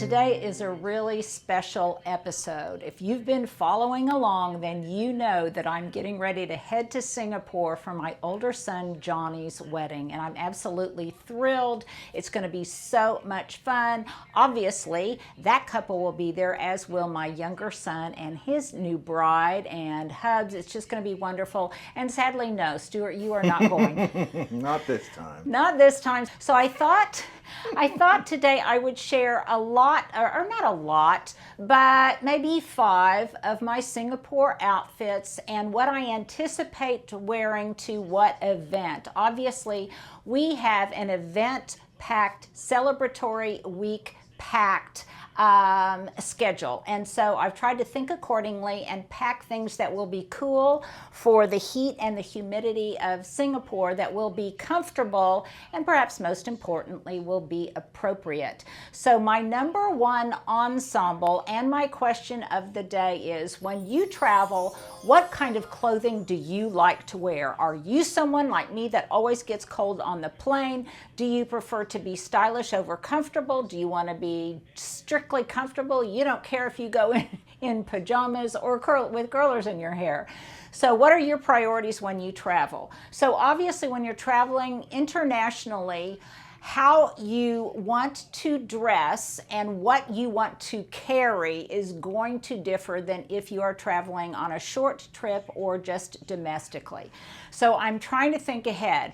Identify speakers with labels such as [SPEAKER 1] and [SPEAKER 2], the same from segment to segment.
[SPEAKER 1] today is a really special episode. If you've been following along, then you know that I'm getting ready to head to Singapore for my older son Johnny's wedding, and I'm absolutely thrilled. It's going to be so much fun. Obviously, that couple will be there, as will my younger son and his new bride and hubs. It's just going to be wonderful. And sadly, no, Stuart, you are not going.
[SPEAKER 2] Not this time.
[SPEAKER 1] Not this time. So I thought today I would share a lot, or not a lot, but maybe 5 of my Singapore outfits and what I anticipate wearing to what event. Obviously, we have an event-packed, celebratory week packed schedule, and so I've tried to think accordingly and pack things that will be cool for the heat and the humidity of Singapore, that will be comfortable, and perhaps most importantly will be appropriate. So my number 1 ensemble, and my question of the day is, when you travel, what kind of clothing do you like to wear? Are you someone like me that always gets cold on the plane? Do you prefer to be stylish over comfortable? Do you want to be strictly comfortable? You don't care if you go in pajamas or with curlers in your hair. So what are your priorities when you travel? So obviously, when you're traveling internationally, how you want to dress and what you want to carry is going to differ than if you are traveling on a short trip or just domestically. So I'm trying to think ahead.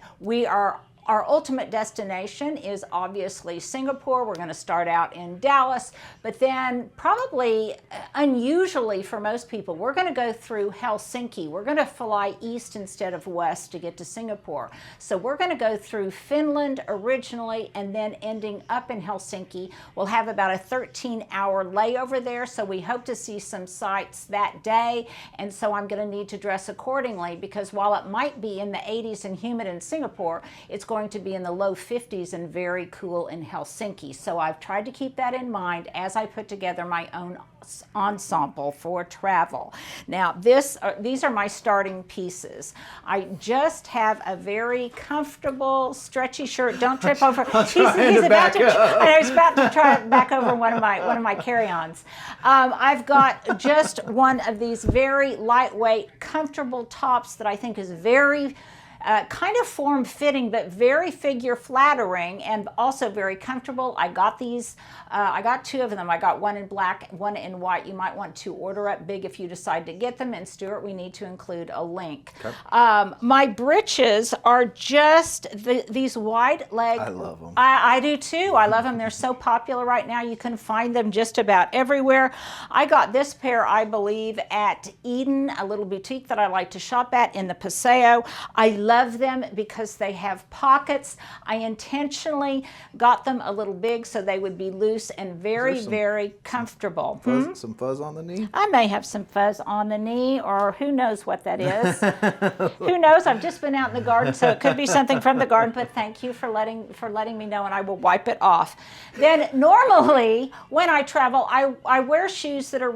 [SPEAKER 1] Our ultimate destination is obviously Singapore. We're going to start out in Dallas, but then probably unusually for most people, we're going to go through Helsinki. We're going to fly east instead of west to get to Singapore. So we're going to go through Finland originally and then ending up in Helsinki. We'll have about a 13-hour layover there, so we hope to see some sights that day. And so I'm going to need to dress accordingly, because while it might be in the 80s and humid in Singapore, it's going to be in the low 50s and very cool in Helsinki. So I've tried to keep that in mind as I put together my own ensemble for travel. Now, these are my starting pieces. I just have a very comfortable, stretchy shirt. Don't trip over. He's about to try to back over one of my carry-ons. I've got just one of these very lightweight, comfortable tops that I think is very kind of form-fitting, but very figure-flattering and also very comfortable. I got these, I got 2 of them. I got one in black, one in white. You might want to order up big if you decide to get them. And Stuart, we need to include a link. Okay. My breeches are just these wide leg.
[SPEAKER 2] I love them.
[SPEAKER 1] I do too. I love them. They're so popular right now. You can find them just about everywhere. I got this pair, I believe, at Eden, a little boutique that I like to shop at in the Paseo. I love them because they have pockets. I intentionally got them a little big so they would be loose and very comfortable.
[SPEAKER 2] Some fuzz on the knee?
[SPEAKER 1] I may have some fuzz on the knee, or who knows what that is. Who knows? I've just been out in the garden, so it could be something from the garden, but thank you for letting me know, and I will wipe it off. Then normally when I travel, I wear shoes that are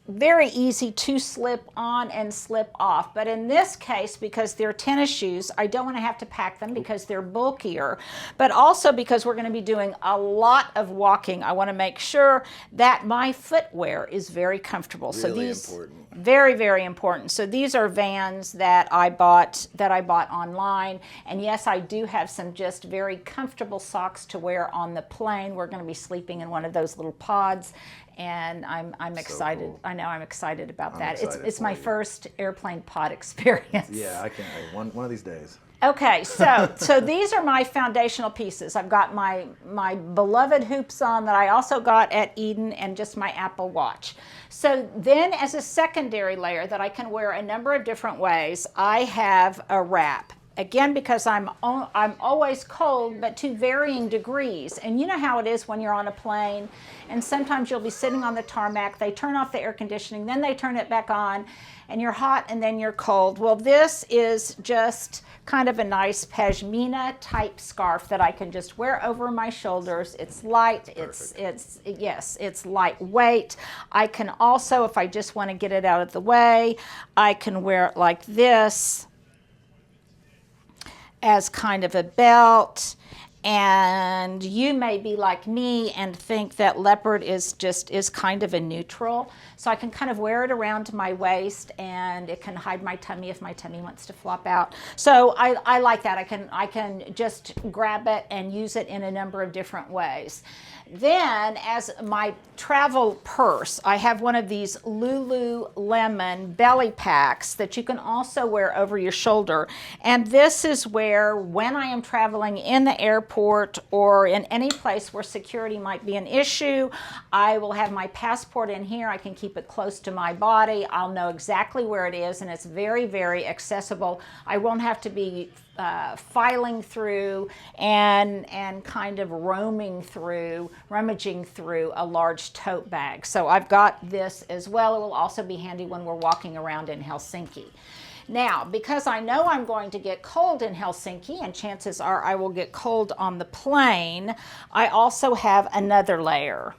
[SPEAKER 1] very easy to slip on and slip off. But in this case, because they're tennis shoes, I don't want to have to pack them because they're bulkier, but also because we're going to be doing a lot of walking. I want to make sure that my footwear is very comfortable. So these important. Very important. So these are Vans that I bought online. And yes, I do have some just very comfortable socks to wear on the plane. We're going to be sleeping in one of those little pods, and I'm excited. Cool. I know I'm excited about that. It's my first airplane pod experience.
[SPEAKER 2] Yeah, I can't wait. One of these days.
[SPEAKER 1] Okay, so these are my foundational pieces. I've got my beloved hoops on that I also got at Eden, and just my Apple Watch. So then, as a secondary layer that I can wear a number of different ways, I have a wrap. Again, because I'm always cold, but to varying degrees. And you know how it is when you're on a plane, and sometimes you'll be sitting on the tarmac, they turn off the air conditioning, then they turn it back on, and you're hot and then you're cold. Well, this is just kind of a nice pashmina type scarf that I can just wear over my shoulders. It's light, it's lightweight. I can also, if I just want to get it out of the way, I can wear it like this as kind of a belt. And you may be like me and think that leopard is kind of a neutral. So I can kind of wear it around my waist, and it can hide my tummy if my tummy wants to flop out. So I like that. I can just grab it and use it in a number of different ways. Then, as my travel purse, I have one of these Lululemon belly packs that you can also wear over your shoulder. And this is where, when I am traveling in the airport or in any place where security might be an issue, I will have my passport in here. I can keep it close to my body. I'll know exactly where it is, and it's very, very accessible. I won't have to be filing through and kind of rummaging through a large tote bag. So I've got this as well. It will also be handy when we're walking around in Helsinki. Now, because I know I'm going to get cold in Helsinki, and chances are I will get cold on the plane, I also have another layer.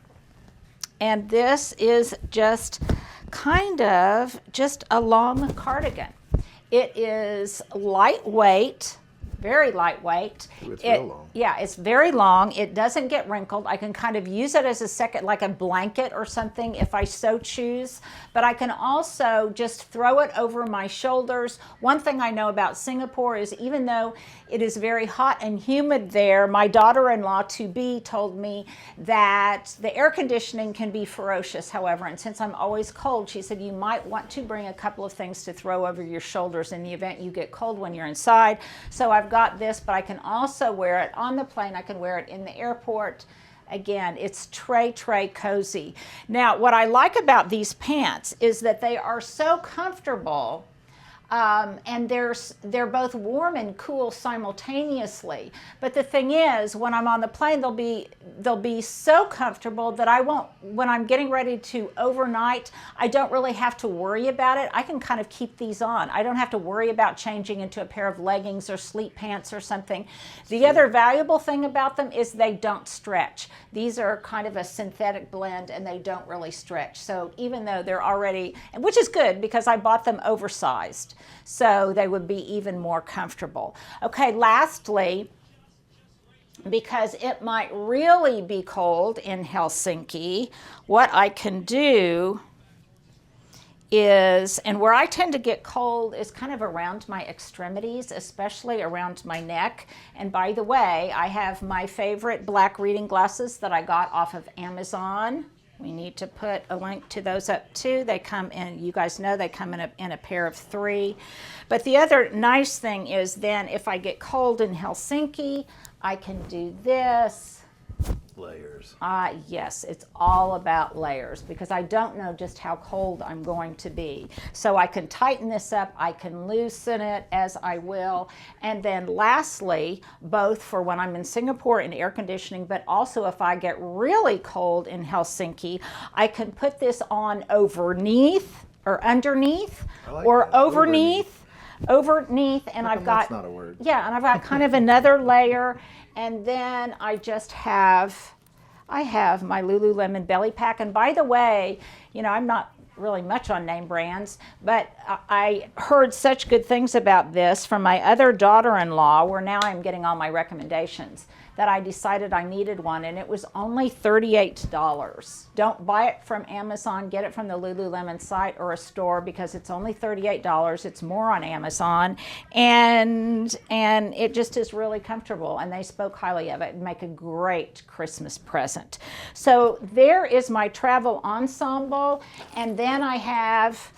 [SPEAKER 1] And this is just kind of just a long cardigan. It is lightweight, very lightweight.
[SPEAKER 2] Ooh, it's real long.
[SPEAKER 1] Yeah, it's very long. It doesn't get wrinkled. I can kind of use it as a second, like a blanket or something if I so choose. But I can also just throw it over my shoulders. One thing I know about Singapore is, even though it is very hot and humid there, my daughter-in-law to-be told me that the air conditioning can be ferocious, however. And since I'm always cold, she said you might want to bring a couple of things to throw over your shoulders in the event you get cold when you're inside. So I've got this, but I can also wear it on the plane. I can wear it in the airport. Again, it's tray cozy. Now, what I like about these pants is that they are so comfortable, and they're both warm and cool simultaneously. But the thing is, when I'm on the plane, they'll be so comfortable that I won't, when I'm getting ready to overnight, I don't really have to worry about it. I can kind of keep these on. I don't have to worry about changing into a pair of leggings or sleep pants or something. The other valuable thing about them is they don't stretch. These are kind of a synthetic blend, and they don't really stretch. So even though they're already, which is good because I bought them oversized, so they would be even more comfortable. Okay, lastly, because it might really be cold in Helsinki, what I can do is, and where I tend to get cold is kind of around my extremities, especially around my neck. And by the way, I have my favorite black reading glasses that I got off of Amazon. We need to put a link to those up too. They come in, you guys know, they come in a pair of 3. But the other nice thing is, then if I get cold in Helsinki, I can do this.
[SPEAKER 2] Layers.
[SPEAKER 1] Yes, it's all about layers, because I don't know just how cold I'm going to be. So I can tighten this up, I can loosen it as I will. And then lastly, both for when I'm in Singapore in air conditioning, but also if I get really cold in Helsinki, I can put this on underneath,
[SPEAKER 2] like
[SPEAKER 1] or
[SPEAKER 2] that.
[SPEAKER 1] overneath, and I've got,
[SPEAKER 2] that's not a word.
[SPEAKER 1] Yeah, and I've got kind of another layer, and then I have my Lululemon belly pack. And by the way, you know, I'm not really much on name brands, but I heard such good things about this from my other daughter-in-law, where now I'm getting all my recommendations, that I decided I needed one, and it was only $38. Don't buy it from Amazon, get it from the Lululemon site or a store, because it's only $38. It's more on Amazon, and it just is really comfortable, and they spoke highly of it and make a great Christmas present. So there is my travel ensemble. And then I have,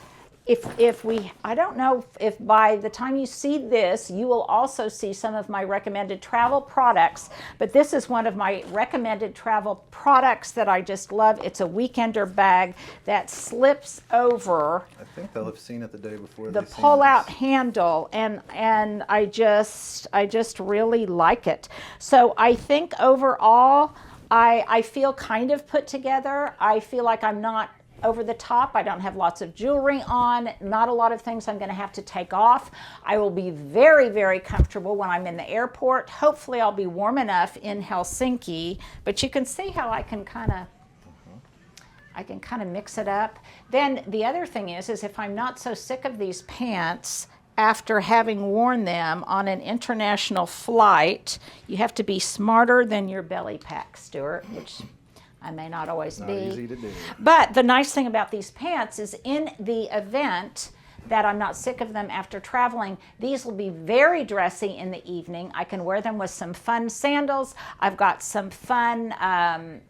[SPEAKER 1] I don't know if by the time you see this, you will also see some of my recommended travel products, but this is one of my recommended travel products that I just love. It's a weekender bag that slips over.
[SPEAKER 2] I think they'll have seen it the day before.
[SPEAKER 1] The pull-out handle, and I just really like it. So I think overall, I feel kind of put together. I feel like I'm not over the top. I don't have lots of jewelry on, not a lot of things I'm going to have to take off. I will be very, very comfortable when I'm in the airport. Hopefully I'll be warm enough in Helsinki, but you can see how I can kind of mix it up. Then the other thing is if I'm not so sick of these pants after having worn them on an international flight. You have to be smarter than your belly pack, Stuart, which I may not always
[SPEAKER 2] Not
[SPEAKER 1] be.
[SPEAKER 2] easy to do.
[SPEAKER 1] But the nice thing about these pants is in the event that I'm not sick of them after traveling, these will be very dressy in the evening. I can wear them with some fun sandals. I've got some fun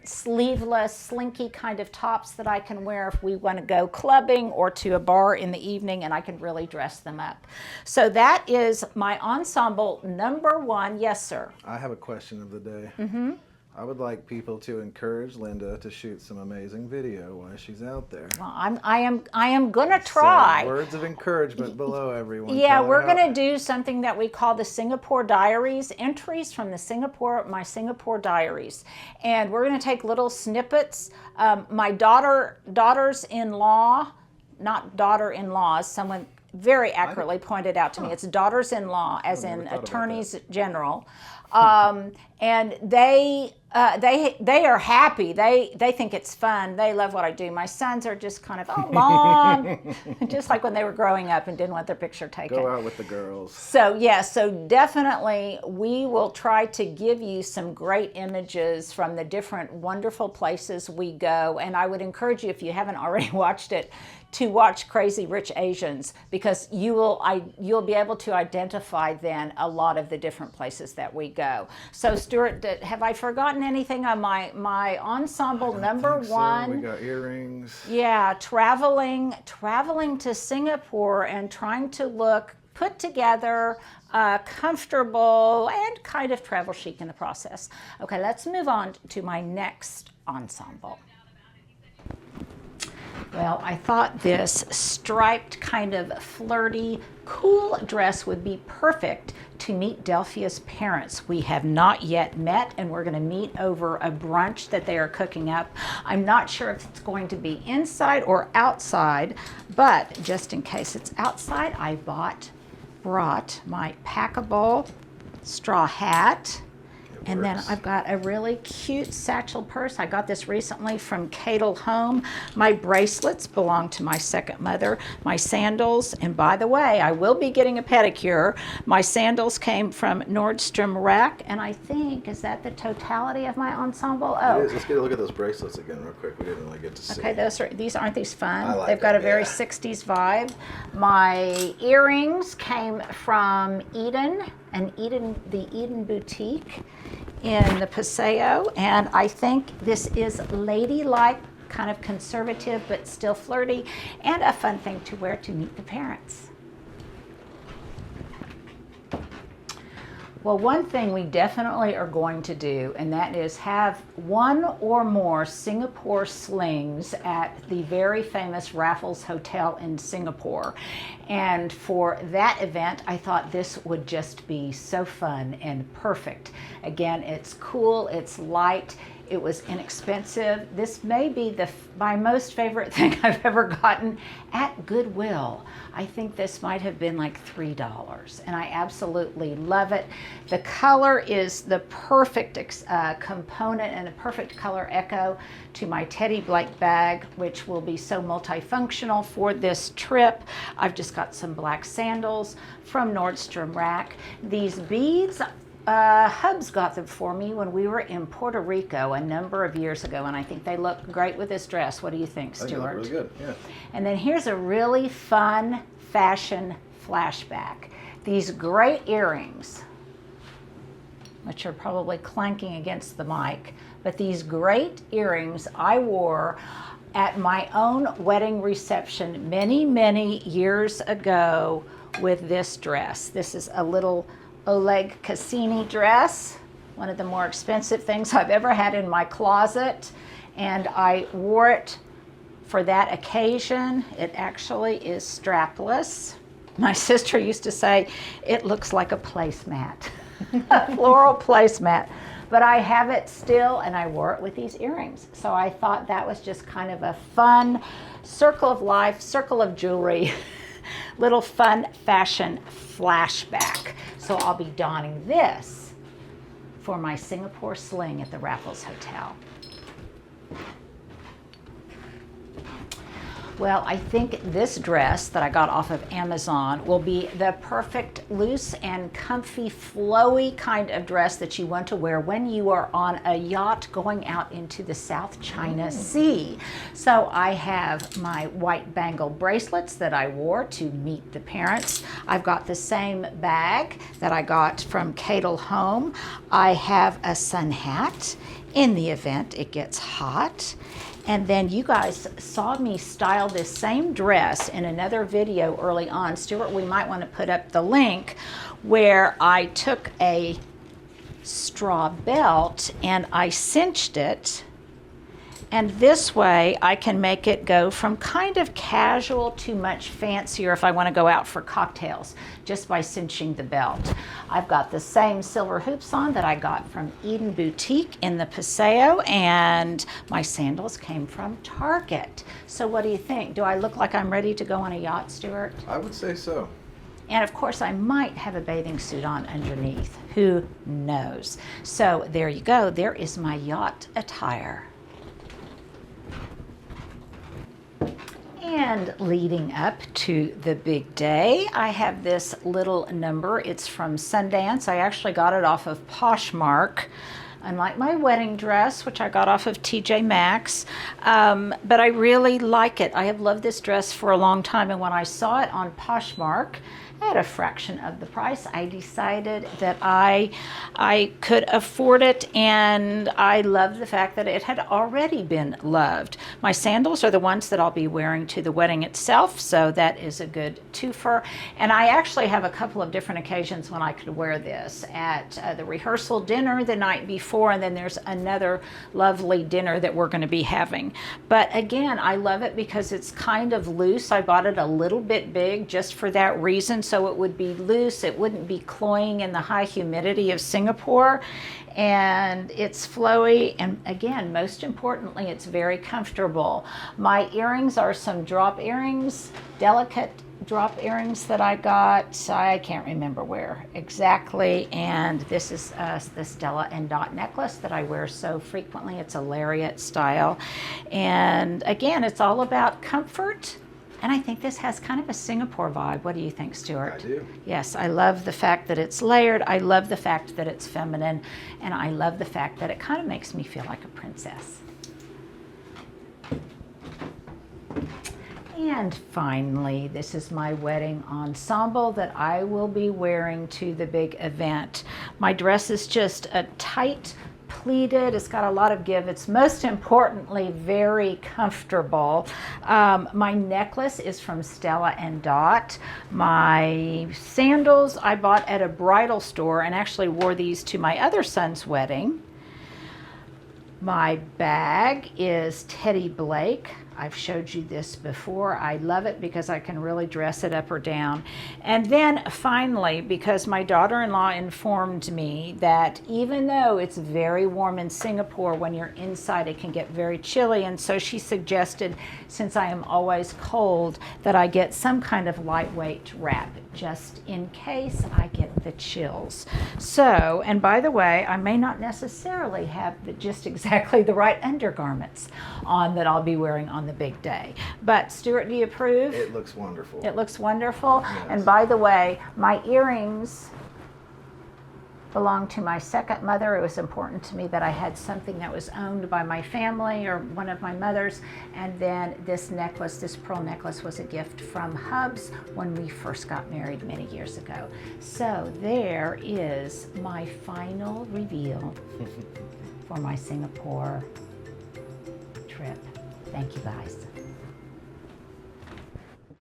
[SPEAKER 1] sleeveless, slinky kind of tops that I can wear if we want to go clubbing or to a bar in the evening, and I can really dress them up. So that is my ensemble number one. Yes, sir.
[SPEAKER 2] I have a question of the day.
[SPEAKER 1] Mm-hmm.
[SPEAKER 2] I would like people to encourage Linda to shoot some amazing video while she's out there.
[SPEAKER 1] Well, I am gonna try.
[SPEAKER 2] So, words of encouragement below, everyone.
[SPEAKER 1] Yeah,
[SPEAKER 2] Tell her
[SPEAKER 1] we're
[SPEAKER 2] how-
[SPEAKER 1] going to do something that we call the Singapore Diaries, entries from the my Singapore Diaries. And we're going to take little snippets. My daughters-in-law, not daughter-in-laws, someone very accurately pointed out to me. It's daughters-in-law, as
[SPEAKER 2] never
[SPEAKER 1] in
[SPEAKER 2] thought about
[SPEAKER 1] attorneys general. And they are happy. They think it's fun. They love what I do. My sons are just kind of, oh, Mom, just like when they were growing up and didn't want their picture taken.
[SPEAKER 2] Go out with the girls.
[SPEAKER 1] So yeah, so definitely we will try to give you some great images from the different wonderful places we go. And I would encourage you, if you haven't already watched it, to watch Crazy Rich Asians, because you'll be able to identify then a lot of the different places that we go. So Stuart, have I forgotten anything on my ensemble number one?
[SPEAKER 2] So. We got earrings.
[SPEAKER 1] Yeah, traveling to Singapore and trying to look put together, comfortable, and kind of travel chic in the process. Okay, let's move on to my next ensemble. Well, I thought this striped, kind of flirty, cool dress would be perfect to meet Delphia's parents. We have not yet met, and we're going to meet over a brunch that they are cooking up. I'm not sure if it's going to be inside or outside, but just in case it's outside, I brought my packable straw hat. And then I've got a really cute satchel purse. I got this recently from Cadle Home. My bracelets belong to my second mother. My sandals, and by the way, I will be getting a pedicure. My sandals came from Nordstrom Rack, and I think, is that the totality of my ensemble? Oh,
[SPEAKER 2] It is. Let's get a look at those bracelets again real quick. We didn't really get to see.
[SPEAKER 1] okay, aren't these fun?
[SPEAKER 2] I like
[SPEAKER 1] They've got a
[SPEAKER 2] them,
[SPEAKER 1] very
[SPEAKER 2] yeah.
[SPEAKER 1] 60s vibe. My earrings came from the Eden Boutique in the Paseo, and I think this is ladylike, kind of conservative but still flirty, and a fun thing to wear to meet the parents. Well, one thing we definitely are going to do, and that is have one or more Singapore slings at the very famous Raffles Hotel in Singapore. And for that event, I thought this would just be so fun and perfect. Again, it's cool, it's light, it was inexpensive. This may be my most favorite thing I've ever gotten at Goodwill. I think this might have been like $3, and I absolutely love it. The color is the perfect component and a perfect color echo to my Teddy Blake bag, which will be so multifunctional for this trip. I've just got some black sandals from Nordstrom Rack. These beads, Hubs got them for me when we were in Puerto Rico a number of years ago, and I think they look great with this dress. What do you think, Stuart?
[SPEAKER 2] I think they look really good, yeah.
[SPEAKER 1] And then here's a really fun fashion flashback. These great earrings, which are probably clanking against the mic, but these great earrings I wore at my own wedding reception many, many years ago with this dress. This is a little Oleg Cassini dress, one of the more expensive things I've ever had in my closet, and I wore it for that occasion. It actually is strapless. My sister used to say it looks like a placemat, a floral placemat, but I have it still, and I wore it with these earrings. So I thought that was just kind of a fun circle of life, circle of jewelry, little fun fashion flashback. So I'll be donning this for my Singapore sling at the Raffles Hotel. Well, I think this dress that I got off of Amazon will be the perfect loose and comfy, flowy kind of dress that you want to wear when you are on a yacht going out into the South China Sea. So I have my white bangle bracelets that I wore to meet the parents. I've got the same bag that I got from Cadle Home. I have a sun hat in the event it gets hot. And then you guys saw me style this same dress in another video early on. Stuart, we might want to put up the link where I took a straw belt and I cinched it. And this way I can make it go from kind of casual to much fancier if I want to go out for cocktails, just by cinching the belt. I've got the same silver hoops on that I got from Eden Boutique in the Paseo, and my sandals came from Target. So what do you think? Do I look like I'm ready to go on a yacht, Stuart?
[SPEAKER 2] I would say so.
[SPEAKER 1] And of course, I might have a bathing suit on underneath. Who knows? So there you go. There is my yacht attire. And leading up to the big day, I have this little number. It's from Sundance. I actually got it off of Poshmark, unlike my wedding dress, which I got off of TJ Maxx. But I really like it. I have loved this dress for a long time, and when I saw it on Poshmark at a fraction of the price, I decided that I could afford it, and I love the fact that it had already been loved. My sandals are the ones that I'll be wearing to the wedding itself, so that is a good twofer. And I actually have a couple of different occasions when I could wear this. At the rehearsal dinner the night before, and then there's another lovely dinner that we're going to be having. But again, I love it because it's kind of loose. I bought it a little bit big just for that reason, so it would be loose. It wouldn't be cloying in the high humidity of Singapore, and it's flowy, and again, most importantly, it's very comfortable. My earrings are some drop earrings, delicate drop earrings that I got. I can't remember where exactly, and this is the Stella and Dot necklace that I wear so frequently. It's a lariat style, and again, it's all about comfort. And I think this has kind of a Singapore vibe. What do you think, Stuart?
[SPEAKER 2] I do.
[SPEAKER 1] Yes, I love the fact that it's layered. I love the fact that it's feminine. And I love the fact that it kind of makes me feel like a princess. And finally, this is my wedding ensemble that I will be wearing to the big event. My dress is just a tight, pleated. It's got a lot of give. It's most importantly very comfortable. My necklace is from Stella and Dot. My sandals I bought at a bridal store and actually wore these to my other son's wedding. My bag is Teddy Blake. I've showed you this before. I love it because I can really dress it up or down. And then finally, because my daughter-in-law informed me that even though it's very warm in Singapore, when you're inside it can get very chilly, and so she suggested, since I am always cold, that I get some kind of lightweight wrap just in case I get the chills. So, and by the way, I may not necessarily have just exactly the right undergarments on that I'll be wearing on the big day. But Stuart, do you approve?
[SPEAKER 2] It looks wonderful.
[SPEAKER 1] It looks wonderful.
[SPEAKER 2] Yes.
[SPEAKER 1] And by the way, my earrings belonged to my second mother. It was important to me that I had something that was owned by my family or one of my mothers. And then this necklace, this pearl necklace, was a gift from Hubs when we first got married many years ago. So there is my final reveal for my Singapore trip. Thank you, guys.